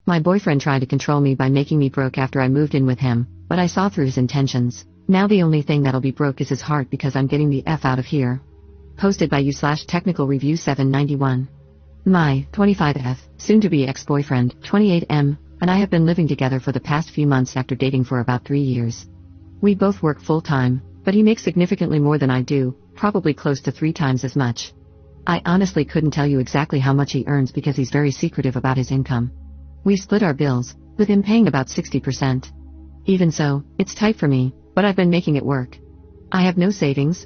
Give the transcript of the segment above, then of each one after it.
My boyfriend tried to control me by making me broke after I moved in with him, but I saw through his intentions. Now the only thing that'll be broke is his heart because I'm getting the F out of here. Posted by you/technical review 791. My 25F, soon-to-be ex-boyfriend, 28M, and I have been living together for the past few months after dating for about 3 years. We both work full-time, but he makes significantly more than I do, probably close to 3 times as much. I honestly couldn't tell you exactly how much he earns because he's very secretive about his income. We split our bills, with him paying about 60%. Even so, it's tight for me, but I've been making it work. I have no savings.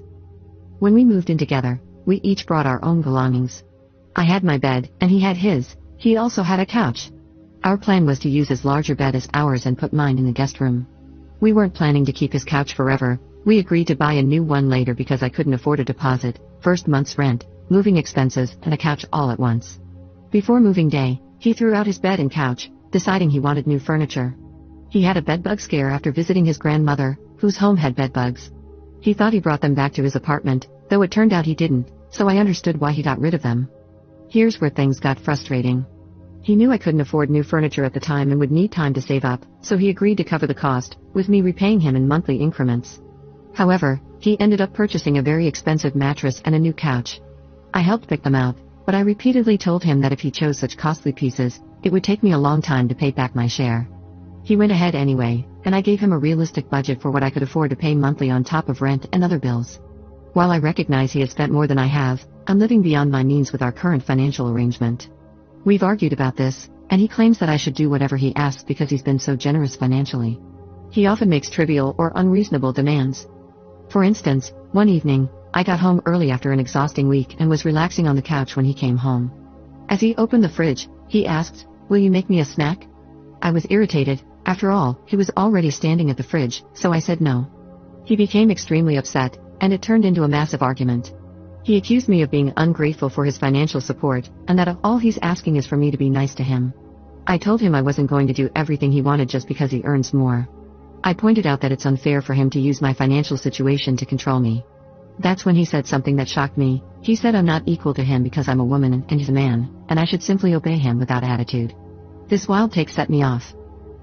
When we moved in together, we each brought our own belongings. I had my bed, and he had his. He also had a couch. Our plan was to use his larger bed as ours and put mine in the guest room. We weren't planning to keep his couch forever. We agreed to buy a new one later because I couldn't afford a deposit, first month's rent, moving expenses, and a couch all at once. Before moving day, he threw out his bed and couch, deciding he wanted new furniture. He had a bedbug scare after visiting his grandmother, whose home had bedbugs. He thought he brought them back to his apartment, though it turned out he didn't, so I understood why he got rid of them. Here's where things got frustrating. He knew I couldn't afford new furniture at the time and would need time to save up, so he agreed to cover the cost, with me repaying him in monthly increments. However, he ended up purchasing a very expensive mattress and a new couch. I helped pick them out, but I repeatedly told him that if he chose such costly pieces, it would take me a long time to pay back my share. He went ahead anyway, and I gave him a realistic budget for what I could afford to pay monthly on top of rent and other bills. While I recognize he has spent more than I have, I'm living beyond my means with our current financial arrangement. We've argued about this, and he claims that I should do whatever he asks because he's been so generous financially. He often makes trivial or unreasonable demands. For instance, one evening, I got home early after an exhausting week and was relaxing on the couch when he came home. As he opened the fridge, he asked, "Will you make me a snack?" I was irritated. After all, he was already standing at the fridge, so I said no. He became extremely upset, and it turned into a massive argument. He accused me of being ungrateful for his financial support, and that all he's asking is for me to be nice to him. I told him I wasn't going to do everything he wanted just because he earns more. I pointed out that it's unfair for him to use my financial situation to control me. That's when he said something that shocked me. He said I'm not equal to him because I'm a woman and he's a man, and I should simply obey him without attitude. This wild take set me off.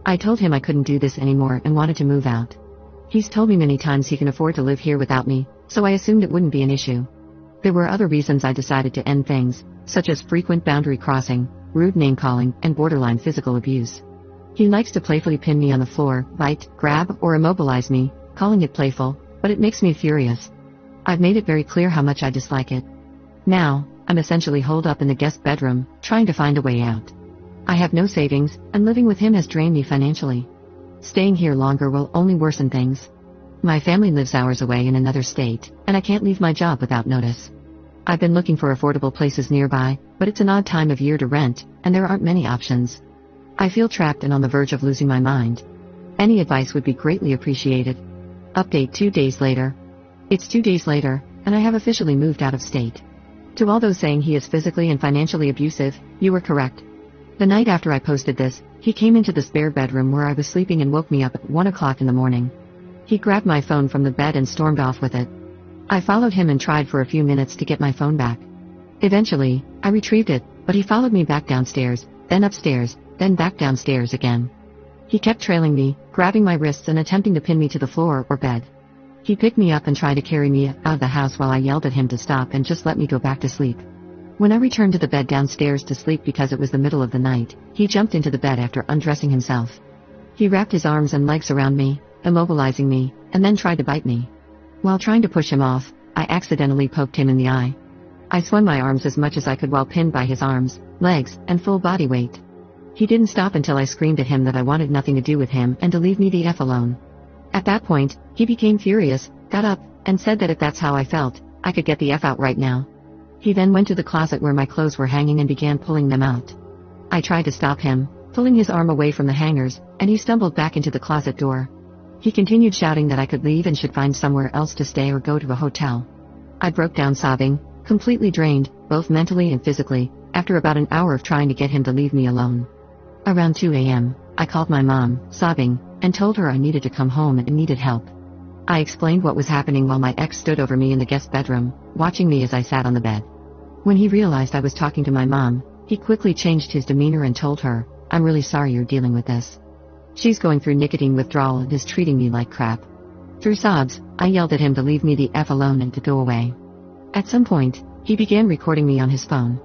I told him I couldn't do this anymore and wanted to move out. He's told me many times he can afford to live here without me, so I assumed it wouldn't be an issue. There were other reasons I decided to end things, such as frequent boundary crossing, rude name-calling, and borderline physical abuse. He likes to playfully pin me on the floor, bite, grab, or immobilize me, calling it playful, but it makes me furious. I've made it very clear how much I dislike it. Now, I'm essentially holed up in the guest bedroom, trying to find a way out. I have no savings, and living with him has drained me financially. Staying here longer will only worsen things. My family lives hours away in another state, and I can't leave my job without notice. I've been looking for affordable places nearby, but it's an odd time of year to rent, and there aren't many options. I feel trapped and on the verge of losing my mind. Any advice would be greatly appreciated. Update 2 days later. It's 2 days later, and I have officially moved out of state. To all those saying he is physically and financially abusive, you were correct. The night after I posted this, he came into the spare bedroom where I was sleeping and woke me up at 1 o'clock in the morning. He grabbed my phone from the bed and stormed off with it. I followed him and tried for a few minutes to get my phone back. Eventually, I retrieved it, but he followed me back downstairs, then upstairs, then back downstairs again. He kept trailing me, grabbing my wrists and attempting to pin me to the floor or bed. He picked me up and tried to carry me out of the house while I yelled at him to stop and just let me go back to sleep. When I returned to the bed downstairs to sleep because it was the middle of the night, he jumped into the bed after undressing himself. He wrapped his arms and legs around me, immobilizing me, and then tried to bite me. While trying to push him off, I accidentally poked him in the eye. I swung my arms as much as I could while pinned by his arms, legs, and full body weight. He didn't stop until I screamed at him that I wanted nothing to do with him and to leave me the F alone. At that point, he became furious, got up, and said that if that's how I felt, I could get the F out right now. He then went to the closet where my clothes were hanging and began pulling them out. I tried to stop him, pulling his arm away from the hangers, and he stumbled back into the closet door. He continued shouting that I could leave and should find somewhere else to stay or go to a hotel. I broke down sobbing, completely drained, both mentally and physically, after about an hour of trying to get him to leave me alone. Around 2 a.m., I called my mom, sobbing, and told her I needed to come home and needed help. I explained what was happening while my ex stood over me in the guest bedroom, watching me as I sat on the bed. When he realized I was talking to my mom, he quickly changed his demeanor and told her, I'm really sorry you're dealing with this. She's going through nicotine withdrawal and is treating me like crap. Through sobs, I yelled at him to leave me the F alone and to go away. At some point, he began recording me on his phone.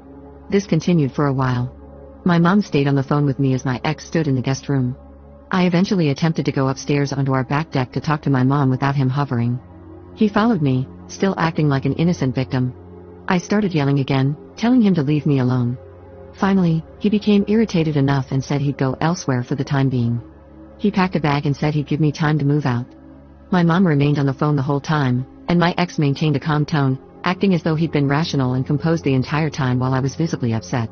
This continued for a while. My mom stayed on the phone with me as my ex stood in the guest room. I eventually attempted to go upstairs onto our back deck to talk to my mom without him hovering. He followed me, still acting like an innocent victim. I started yelling again, telling him to leave me alone. Finally, he became irritated enough and said he'd go elsewhere for the time being. He packed a bag and said he'd give me time to move out. My mom remained on the phone the whole time, and my ex maintained a calm tone, acting as though he'd been rational and composed the entire time while I was visibly upset.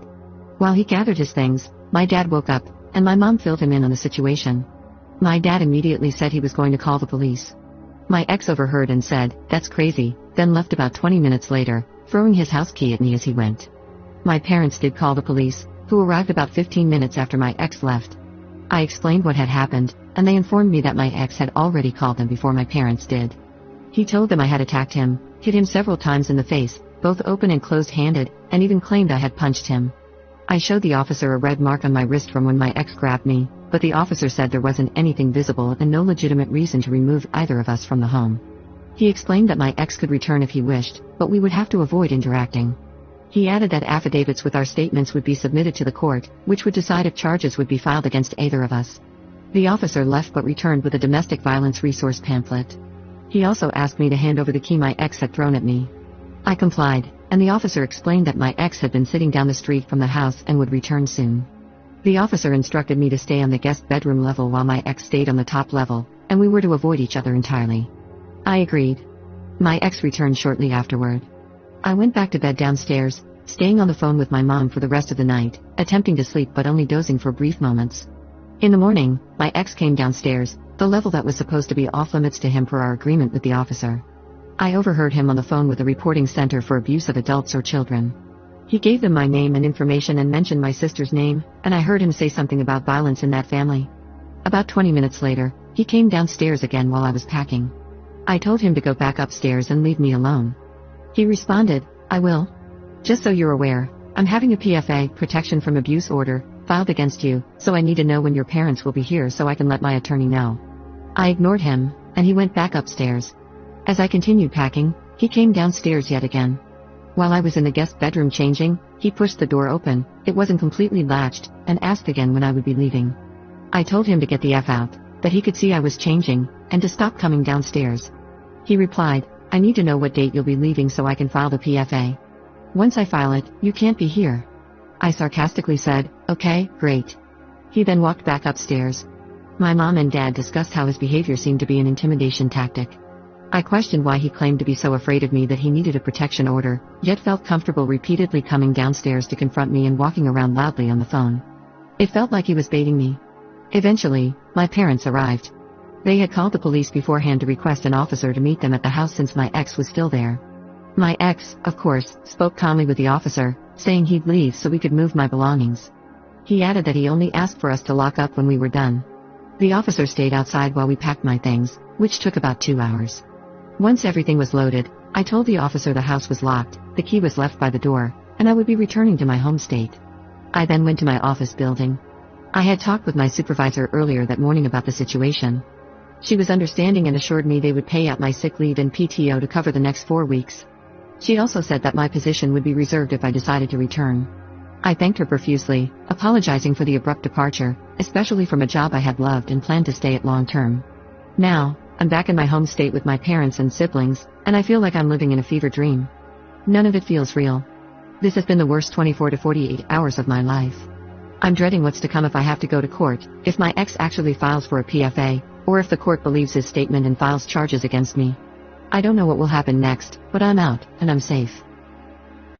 While he gathered his things, my dad woke up, and my mom filled him in on the situation. My dad immediately said he was going to call the police. My ex overheard and said, "That's crazy," then left about 20 minutes later, throwing his house key at me as he went. My parents did call the police, who arrived about 15 minutes after my ex left. I explained what had happened, and they informed me that my ex had already called them before my parents did. He told them I had attacked him, hit him several times in the face, both open and closed-handed, and even claimed I had punched him. I showed the officer a red mark on my wrist from when my ex grabbed me, but the officer said there wasn't anything visible and no legitimate reason to remove either of us from the home. He explained that my ex could return if he wished, but we would have to avoid interacting. He added that affidavits with our statements would be submitted to the court, which would decide if charges would be filed against either of us. The officer left but returned with a domestic violence resource pamphlet. He also asked me to hand over the key my ex had thrown at me. I complied, and the officer explained that my ex had been sitting down the street from the house and would return soon. The officer instructed me to stay on the guest bedroom level while my ex stayed on the top level, and we were to avoid each other entirely. I agreed. My ex returned shortly afterward. I went back to bed downstairs, staying on the phone with my mom for the rest of the night, attempting to sleep but only dozing for brief moments. In the morning, my ex came downstairs, the level that was supposed to be off limits to him per our agreement with the officer. I overheard him on the phone with the reporting center for abuse of adults or children. He gave them my name and information and mentioned my sister's name, and I heard him say something about violence in that family. About 20 minutes later, he came downstairs again while I was packing. I told him to go back upstairs and leave me alone. He responded, "I will. Just so you're aware, I'm having a PFA, protection from abuse order, filed against you, so I need to know when your parents will be here so I can let my attorney know." I ignored him, and he went back upstairs. As I continued packing, he came downstairs yet again. While I was in the guest bedroom changing, he pushed the door open, it wasn't completely latched, and asked again when I would be leaving. I told him to get the F out, that he could see I was changing, and to stop coming downstairs. He replied, "I need to know what date you'll be leaving so I can file the PFA. Once I file it, you can't be here." I sarcastically said, "Okay, great." He then walked back upstairs. My mom and dad discussed how his behavior seemed to be an intimidation tactic. I questioned why he claimed to be so afraid of me that he needed a protection order, yet felt comfortable repeatedly coming downstairs to confront me and walking around loudly on the phone. It felt like he was baiting me. Eventually, my parents arrived. They had called the police beforehand to request an officer to meet them at the house since my ex was still there. My ex, of course, spoke calmly with the officer, saying he'd leave so we could move my belongings. He added that he only asked for us to lock up when we were done. The officer stayed outside while we packed my things, which took about 2 hours. Once everything was loaded, I told the officer the house was locked, the key was left by the door, and I would be returning to my home state. I then went to my office building. I had talked with my supervisor earlier that morning about the situation. She was understanding and assured me they would pay out my sick leave and PTO to cover the next 4 weeks. She also said that my position would be reserved if I decided to return. I thanked her profusely, apologizing for the abrupt departure, especially from a job I had loved and planned to stay at long term. Now, I'm back in my home state with my parents and siblings, and I feel like I'm living in a fever dream. None of it feels real. This has been the worst 24 to 48 hours of my life. I'm dreading what's to come if I have to go to court, if my ex actually files for a PFA, or if the court believes his statement and files charges against me. I don't know what will happen next, but I'm out, and I'm safe.